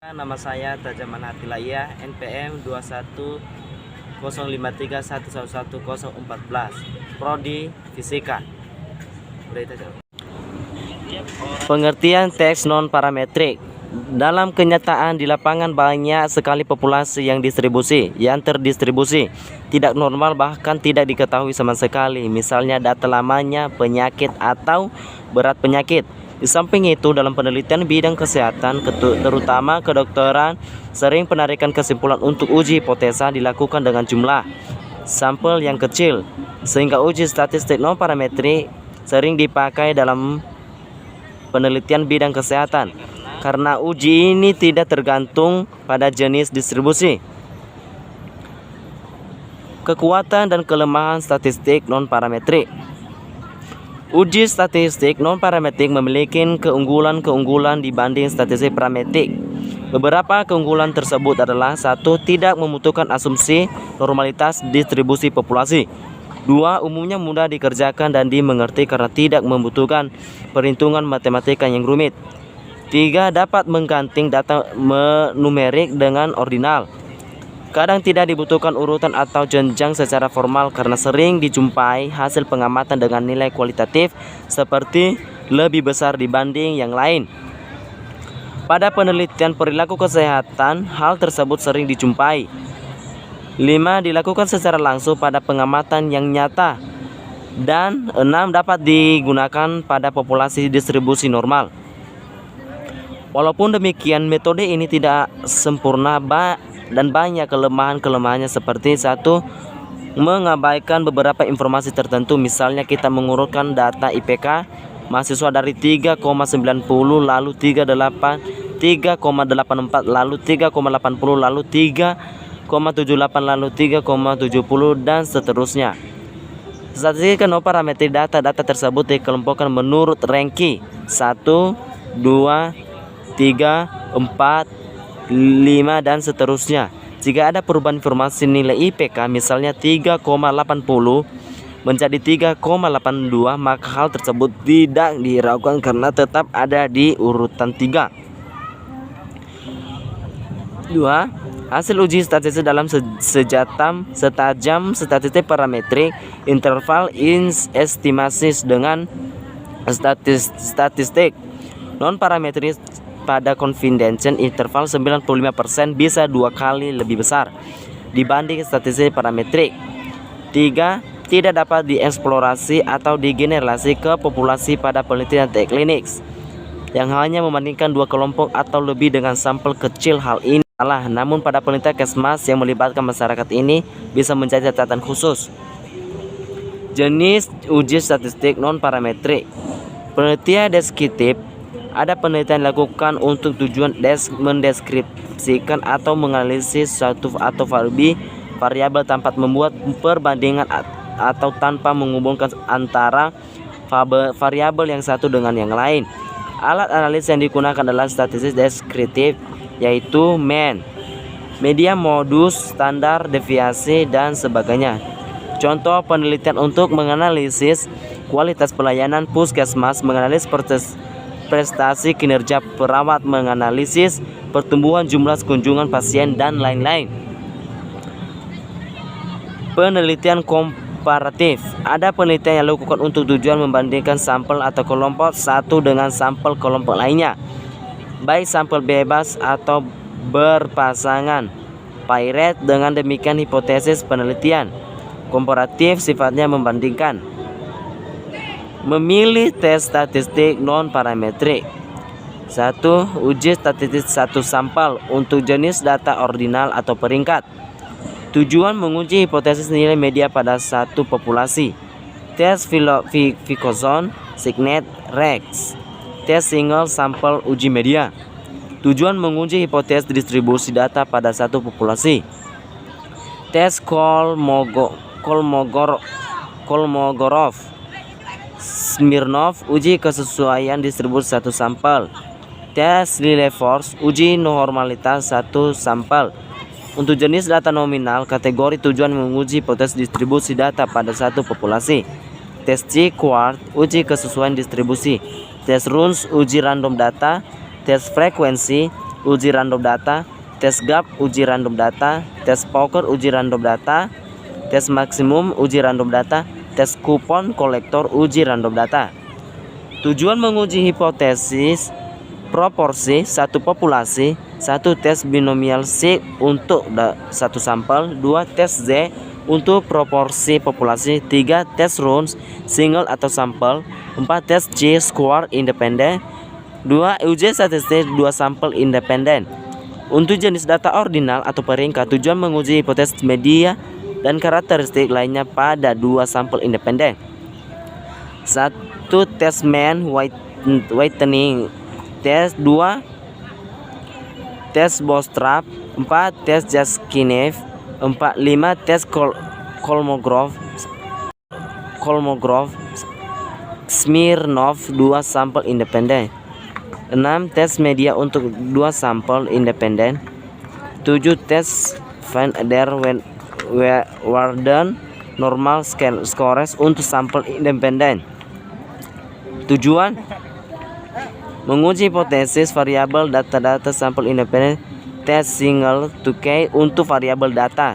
Nama saya Tajaman Hatilaya, NPM 210531111014, Prodi Fisika. Pengertian teks non-parametrik. Dalam kenyataan di lapangan banyak sekali populasi yang terdistribusi tidak normal, bahkan tidak diketahui sama sekali. Misalnya data lamanya, penyakit atau berat penyakit. Di samping itu, dalam penelitian bidang kesehatan, terutama kedokteran, sering penarikan kesimpulan untuk uji hipotesa dilakukan dengan jumlah sampel yang kecil, sehingga uji statistik non-parametrik sering dipakai dalam penelitian bidang kesehatan. Karena uji ini tidak tergantung pada jenis distribusi. Kekuatan dan kelemahan statistik non-parametrik. Uji statistik non-parametrik memiliki keunggulan-keunggulan dibanding statistik parametrik. Beberapa keunggulan tersebut adalah: 1. Tidak membutuhkan asumsi normalitas distribusi populasi. 2. Umumnya mudah dikerjakan dan dimengerti karena tidak membutuhkan perhitungan matematika yang rumit. 3. Dapat mengganting data numerik dengan ordinal. Kadang tidak dibutuhkan urutan atau jenjang secara formal karena sering dijumpai hasil pengamatan dengan nilai kualitatif seperti lebih besar dibanding yang lain. Pada penelitian perilaku kesehatan, hal tersebut sering dijumpai. 5. Dilakukan secara langsung pada pengamatan yang nyata. Dan 6. Dapat digunakan pada populasi distribusi normal. Walaupun demikian, metode ini tidak sempurna dan banyak kelemahan-kelemahannya seperti: 1. Mengabaikan beberapa informasi tertentu. Misalnya kita mengurutkan data IPK mahasiswa dari 3,90 lalu 3,84 lalu 3,80 lalu 3,78 lalu 3,70 dan seterusnya. Statistik non-parametrik data tersebut dikelompokkan menurut ranking 1, 2, 3, 4, 5 dan seterusnya. Jika ada perubahan informasi nilai IPK misalnya 3,80 menjadi 3,82, maka hal tersebut tidak diragukan karena tetap ada di urutan 3. 2. Hasil uji statistik dalam setajam statistik parametrik interval estimasi dengan statistik non-parametrik pada confidence interval 95% bisa 2 kali lebih besar dibanding statistik parametrik. 3. Tidak dapat dieksplorasi atau digeneralisasi ke populasi pada penelitian klinik yang hanya membandingkan 2 kelompok atau lebih dengan sampel kecil. Hal ini salah, namun pada penelitian kesmas yang melibatkan masyarakat ini bisa menjadi catatan khusus. Jenis uji statistik non-parametrik. Penelitian deskriptif. Ada penelitian dilakukan untuk tujuan mendeskripsikan atau menganalisis suatu atau variabel tanpa membuat perbandingan atau tanpa menghubungkan antara variabel yang satu dengan yang lain. Alat analisis yang digunakan adalah statistik deskriptif, yaitu mean, media modus, standar deviasi, dan sebagainya. Contoh penelitian untuk menganalisis kualitas pelayanan puskesmas, menganalisis prestasi kinerja perawat, menganalisis pertumbuhan jumlah kunjungan pasien, dan lain-lain. Penelitian komparatif. Ada penelitian yang dilakukan untuk tujuan membandingkan sampel atau kelompok satu dengan sampel kelompok lainnya, baik sampel bebas atau berpasangan pairet. Dengan demikian, hipotesis penelitian komparatif sifatnya membandingkan. Memilih tes statistik non-parametrik. 1. Uji statistik satu sampel untuk jenis data ordinal atau peringkat. Tujuan menguji hipotesis nilai media pada satu populasi. Tes Ficozone, Signet, Rex. Tes single sampel uji media. Tujuan menguji hipotesis distribusi data pada satu populasi. Tes Kolmogorov, Smirnov, uji kesesuaian distribusi satu sampel. Tes Lilliefors, uji normalitas satu sampel. Untuk jenis data nominal kategori, tujuan menguji hipotesis distribusi data pada satu populasi. Tes G-Quart, uji kesesuaian distribusi. Tes Runge, uji random data. Tes frekuensi, uji random data, tes gap, uji random data, tes poker, uji random data, tes maksimum, uji random data, tes kupon kolektor, uji random data. Tujuan menguji hipotesis proporsi satu populasi, satu tes binomial C untuk satu sampel, dua tes Z untuk proporsi populasi, tiga tes rounds single atau sampel, empat tes C-square independen, dua uji statistik dua sampel independen. Untuk jenis data ordinal atau peringkat, tujuan menguji hipotesis media dan karakteristik lainnya pada dua sampel independen. Satu tes mean whitening, tes 2 tes Bostrap, 4 tes Jaskinev, 5 tes Kolmogorov, Smirnov 2 sampel independen, 6 tes media untuk 2 sampel independen, 7 tes Van der Waerden normal scores untuk sampel independen. Tujuan menguji hipotesis variabel data sampel independen, tes single to k untuk variabel data,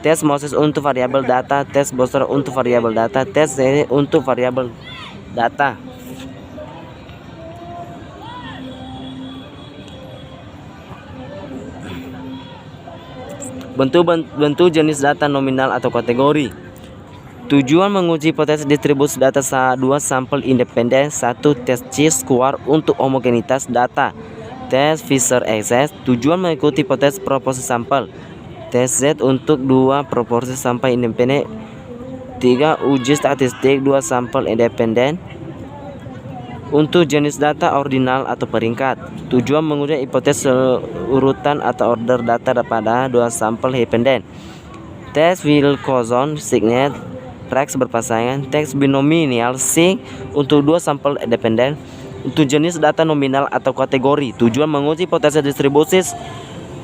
tes Moses untuk variabel data, tes Boster untuk variabel data, tes seri untuk variabel data. Bentuk jenis data nominal atau kategori. Tujuan menguji hipotesis distribusi data dua sampel independen, satu tes C-square untuk homogenitas data, tes Fisher-Excess. Tujuan mengikuti hipotesis proporsi sampel, tes Z untuk dua proporsi sampel independen, tiga uji statistik dua sampel independen. Untuk jenis data ordinal atau peringkat, tujuan menguji hipotesis urutan atau order data pada dua sampel independen, tes Wilcoxon signet Rex berpasangan, tes binomial C untuk dua sampel independen. Untuk jenis data nominal atau kategori, tujuan menguji hipotesis distribusi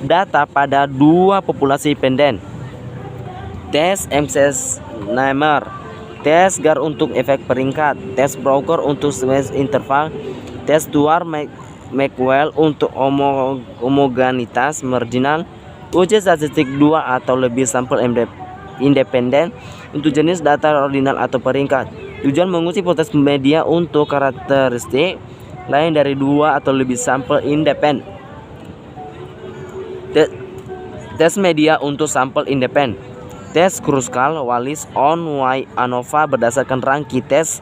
data pada dua populasi independen, tes McNamara, tes GAR untuk efek peringkat, tes Brooker untuk space interval, tes Duar-Macwell untuk homogenitas marginal, uji statistik dua atau lebih sampel independen. Untuk jenis data ordinal atau peringkat, tujuan menguji hipotesis media untuk karakteristik lain dari dua atau lebih sampel independen. Tes media untuk sampel independen, tes Kruskal Wallis on Y ANOVA berdasarkan ranking, tes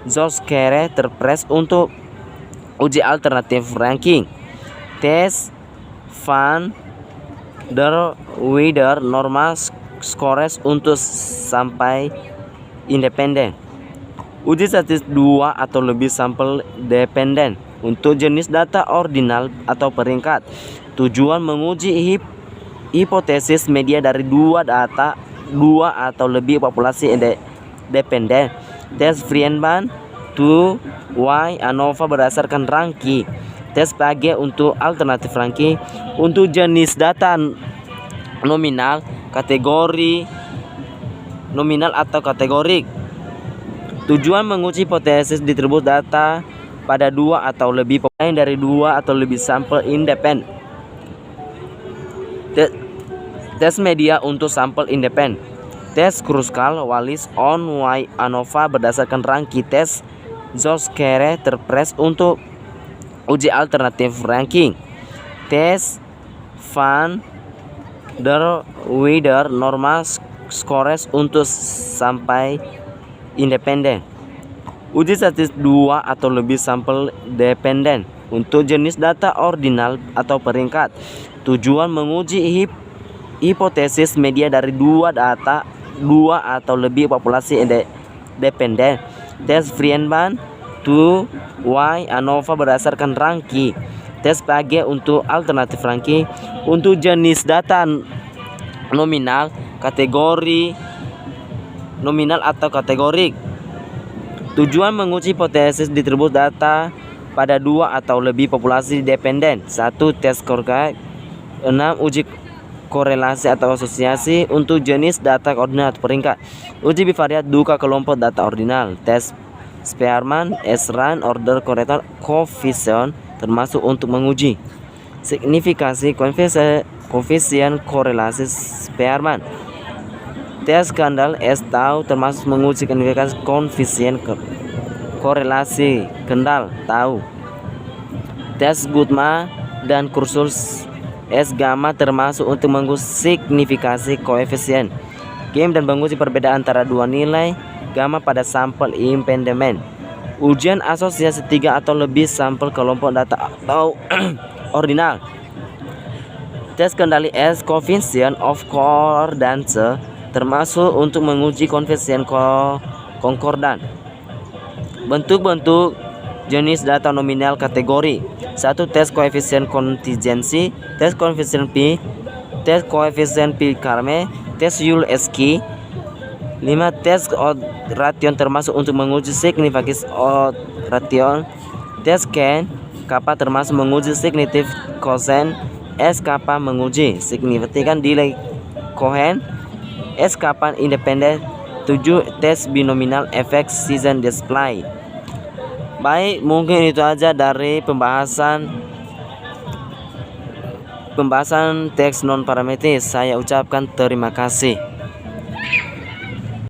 Zoskere Terpres untuk uji alternatif ranking, tes Van der Waerden normal scores untuk sampai independen, uji statistik dua atau lebih sampel dependen. Untuk jenis data ordinal atau peringkat, tujuan menguji hipotesis media dari dua atau lebih populasi independen, tes Friedman to Y ANOVA berdasarkan ranking, tes PAGE untuk alternatif ranking. Untuk jenis data nominal, kategori nominal atau kategorik, tujuan menguji hipotesis distribusi data pada dua atau lebih populasi dari dua atau lebih sampel independen, tes media untuk sampel independen, tes Kruskal Wallis on Y ANOVA berdasarkan ranking, tes Zoskere Terpres untuk uji alternatif ranking, tes Van der Waerden normal scores untuk sampai independen, uji statistik dua atau lebih sampel dependen. Untuk jenis data ordinal atau peringkat, tujuan menguji hipotesis media dari dua atau lebih populasi independen, tes Friedman to Y ANOVA berdasarkan ranking, tes PAGE untuk alternatif ranking. Untuk jenis data nominal, kategori nominal atau kategorik, tujuan menguji hipotesis distribusi data pada dua atau lebih populasi dependen, satu tes Korka, 6 uji korelasi atau asosiasi. Untuk jenis data ordinal atau peringkat, uji bivariat duka kelompok data ordinal, tes Spearman, Esran, order corrector coefficient termasuk untuk menguji signifikasi koefisien korelasi Spearman. Tes Kendall S tahu termasuk menguji signifikasi koefisien korelasi Kendall tahu. Tes Guttman dan kursus S gamma termasuk untuk menguji signifikasi koefisien Game dan menguji perbedaan antara dua nilai gamma pada sampel independen. Ujian asosiasi 3 atau lebih sampel kelompok data atau ordinal. Tes kendali S coefficient of concordance termasuk untuk menguji koefisien konkordan. Bentuk-bentuk jenis data nominal kategori 1. Tes koefisien kontingensi, tes koefisien P, tes koefisien P-Carme, tes Yule-Ski. 5. Tes odd ration termasuk untuk menguji signifikasi odd ration. Tes Ken kappa termasuk menguji signifikan kosen. S kappa menguji signifikan delay Cohen. S kappa independen. 7. Tes binominal effect season display. Baik, mungkin itu aja dari pembahasan teks non parametris. Saya ucapkan terima kasih.